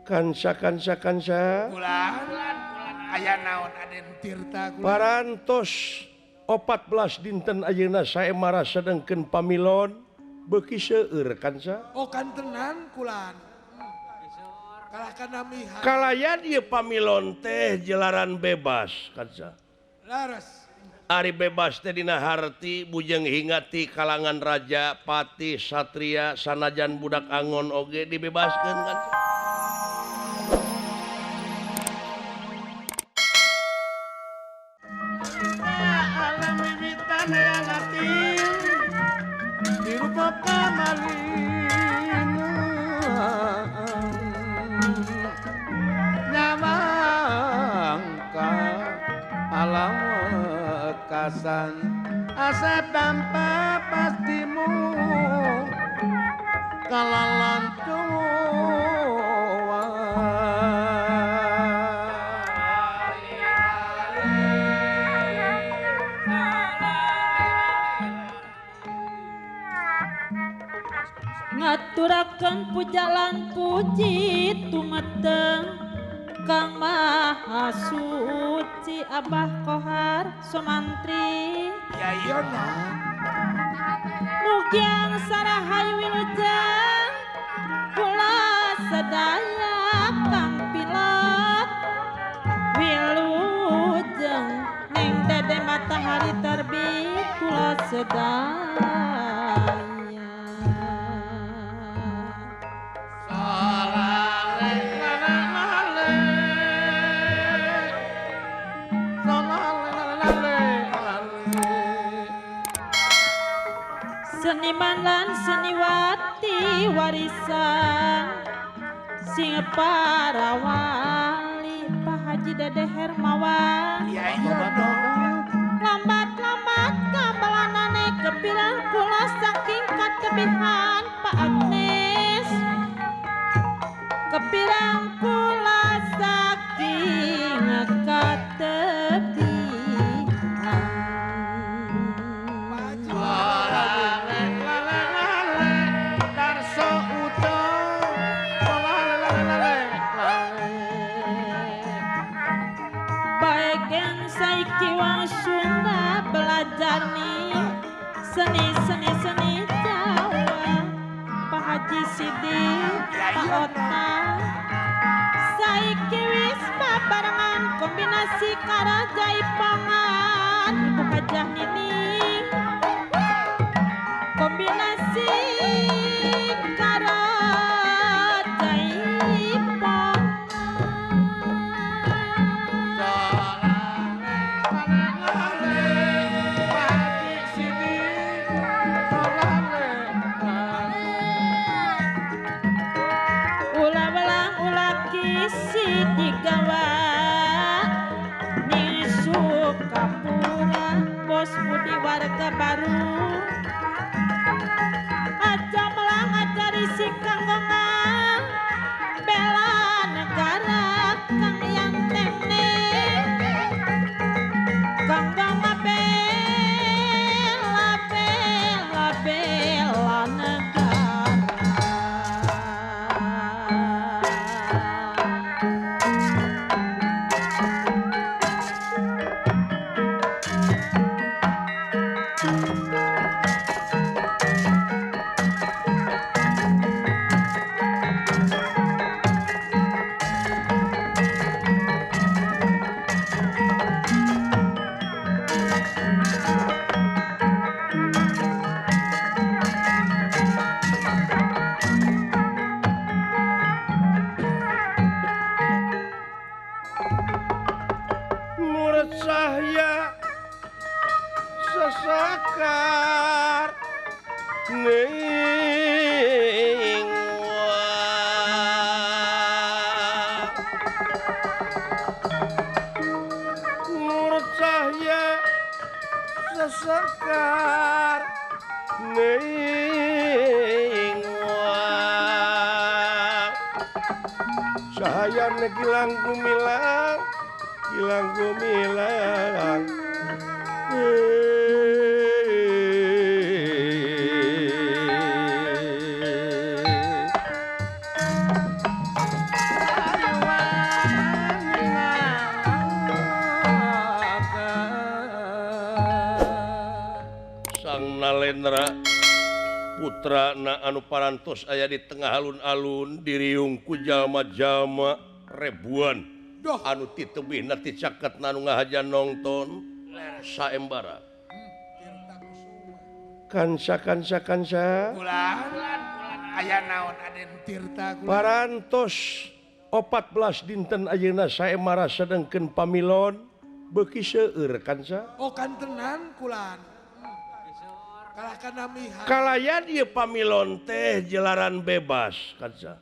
kansa aya naon Aden Tirta parantos 14 dinten ayeuna sae marah sedengkeun pamilon beuki seueur kansa oh kan tenan kulan kalahkan namiha kalaya dieu pamilon teh jelaran bebas kansa laras ari bebas teh dina harti bujeng hingati kalangan raja pati satria sanajan budak angon oge dibebaskeun kansa alam kasan asa tanpa pastimu kalalan tua ngaturakeun pujalan puji tumeteng Kang Maha Suci Abah Kohar Sumantri ya iya Mugian Sarahayu Wilujeng Kula sedaya Kang Pilot Wilujeng Neng Dede Matahari terbit Kula sedaya Seniman lan seniwati warisan sing para wali Pak Haji Dede Hermawan ya iya dong lambat-lambat kabalanane kepirang kula saking katebihan Pak Agnes kepirang kula saking katebihan Sunda belajar nih seni Jawa Pak Haji Sidi Pak Ota saiki wis babarengan kombinasi karajaipangan Ibu Hajah Nining kombinasi warga baru aja melang aja risik kanggonga bela negara kang yang temne kanggonga bela negara Cahya sesakar ning nur cahya sesakar ning cahaya gilang gumilang hilang gumilang putra na anu parantos aya di tengah alun-alun diriung ku jalma-jalma ribuan Doh. anu ti tebihna ti caket na anu ngahajan nongton saembara kansa Kulan aya naon Aden Tirta kulan. parantos 14 dinten ayeuna saembara sedengkeun pamilon beuki seueur kansa Oh kan tenan kulan. Kalahkan namihan. kalayan ieu pamilon teh jelaran bebas kansa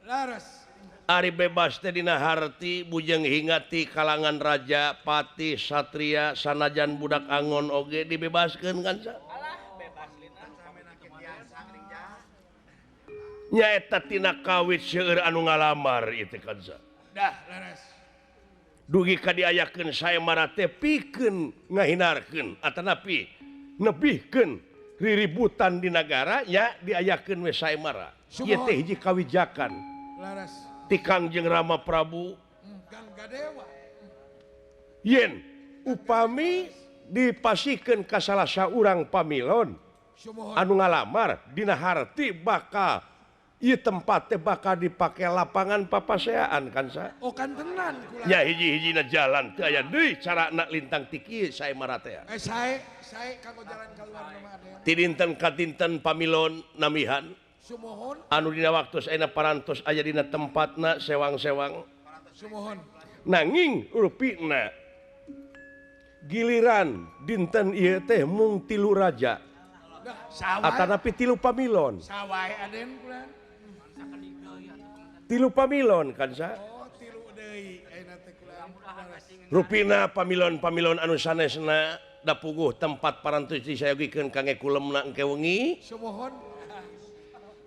Laras. Ari bebas teh dina harti bujeng hingati kalangan raja pati satria sanajan budak angon oge dibebaskeun kansa nyaeta tina kawit seueur anu ngalamar ieu teh kansa Dah laras. dugi ka diayakeun saemara teh pikeun ngahinarkeun atanapi nebihkeun riributan di negara nya diayakeun we saemara ieu teh hiji kawijakan Laras. ti Kangjeng Rama Prabu Kang Gadewa. yen upami dipasikeun ka salah saurang pamilon Sumohon. anu ngalamar dina harti bakal ieu tempat teh bakal dipake lapangan papaseaan kansa Oh kan tenan kulan. nya hiji-hijina jalan teu aya deui carana lintang ti kieu saemara teh Saya kanggo jalan keluar nama Aden. ti dinten ka dinten pamilon namihan Sumohon. anu dina waktu ayeuna parantos aya dina tempatna sewang-sewang Sumohon. nanging rupina giliran dinten ieu teh mung 3 raja Dah sawai. atanapi 3 pamilon Sawai Aden kulan. 3 pamilon kansa Oh tilu deui ayeuna teh kulan. Laras. rupina pamilon-pamilon anu sanesna da puguh tempat parantos disayogikeun kangge kulemna engke wengi Sumohon.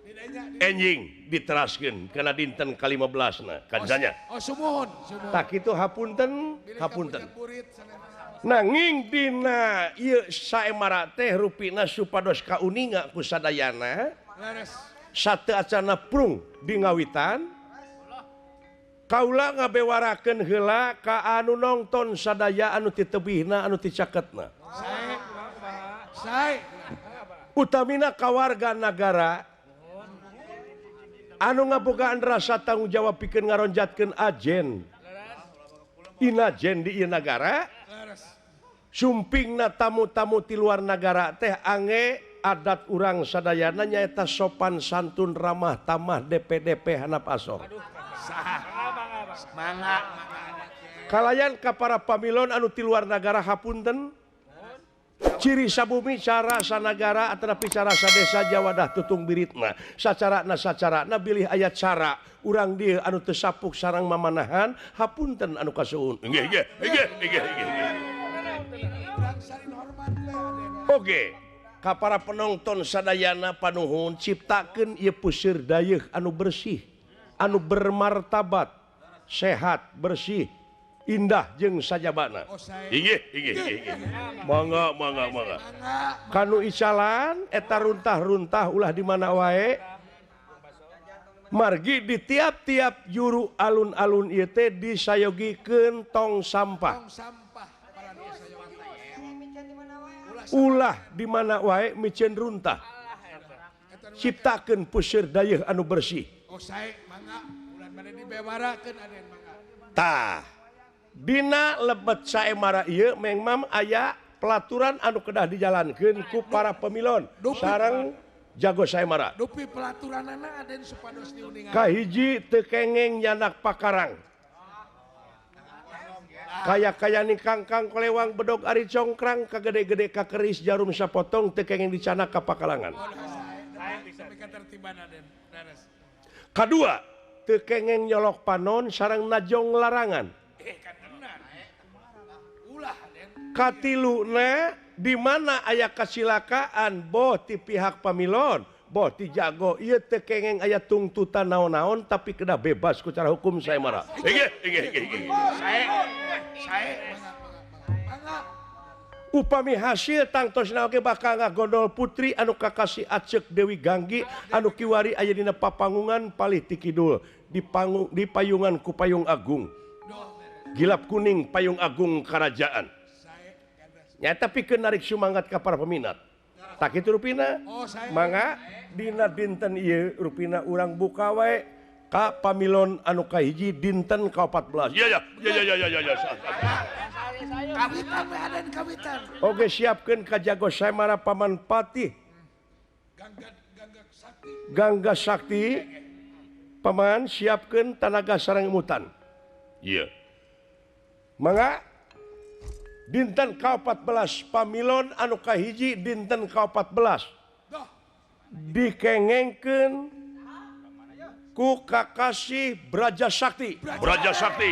Didanya. enjing diteraskeun kana dinten ka-15 na kansanya Oh sumohon. Sumohon. tak kitu hapunten Bilih hapunten kapunya purit sana. nanging dina ieu saemara teh rupina supados kauninga ku sadayana Laras. sateu acana prung di ngawitan kaula ngabewarakeun heula ka anu nongton sadaya anu ti tebihna anu ti caketna Saya. utamina kawarga nagara anu ngabogaan rasa tanggung jawab pikeun ngaronjatkeun ajen inajen di ieu nagara Laras. sumpingna tamu-tamu ti luar negara teh ange adat urang sadayana nyaeta sopan santun ramah tamah DP handap asor Mangga. kalayan ka para pamilon anu ti luar negara hapunten ciri sabumi cara sanagara atanapi cara sadesa jawadah tutung biritna sacarana bilih ayat cara urang dieu anu teu sapuk sareng mamanahan hapunten anu kasuhun nggih Urang salin hormat we Aden. oge ka para penonton sadayana panuhun ciptakeun ieu puseur dayeuh anu bersih anu bermartabat sehat bersih indah jeung sajabana Oh saya. inggih mangga Mangga. kanu icalan eta runtah-runtah ulah di mana wae margi di tiap-tiap juru alun-alun ieu teh disayogikeun tong sampah Tong sampah para desa ulah di mana wae micen runtah ciptakeun puseur dayeuh anu bersih Oh saya mangga. Bulan bade dibewarakeun Aden mangga. tah dina lebet saemara ieu mengmam aya pelaturan anu kedah dijalankeun ku para pemilon sareng jago saemara Dupi pelaturanana Aden supados diuningan. kahiji teu kengeng nyanak pakarang kaya ni kangkang kolewang bedog ari congkrang kagede-gede kakeris jarum sapotong teu kengeng dicanak ka pakalangan Sampai ketertiban Aden. Laras. kadua teu kengeng nyolok panon sareng najong larangan Kan tenan. Ulah Aden. katiluna di mana aya kasilakaan boh ti pihak pamilon boh ti jago ieu teu kengeng aya tungtutan naon-naon tapi kedah bebas ku cara hukum saemara Saya mangga. upami hasil tangtosna oge bakal ngagondol putri anu kakasih acek Dewi Ganggi anu kiwari aya dina papangungan palih ti kidul di payungan ku payung agung gilap kuning payung agung kerajaan nyata pikeun narik sumangat ka para peminat tak itu rupina Oh, saya. mangga dina dinten ieu rupina urang buka wae ka pamilon anu kahiji dinten ka-14 iya Kawitan we ada di kawitan. oge siapkeun ka jago Saemara Paman Patih Gangga Sakti Paman siapkeun tanaga sareng emutan iya mangga dinten ka-14 pamilon anu kahiji dinten ka-14 dikengengkeun ku Kakasih Braja Sakti Braja Sakti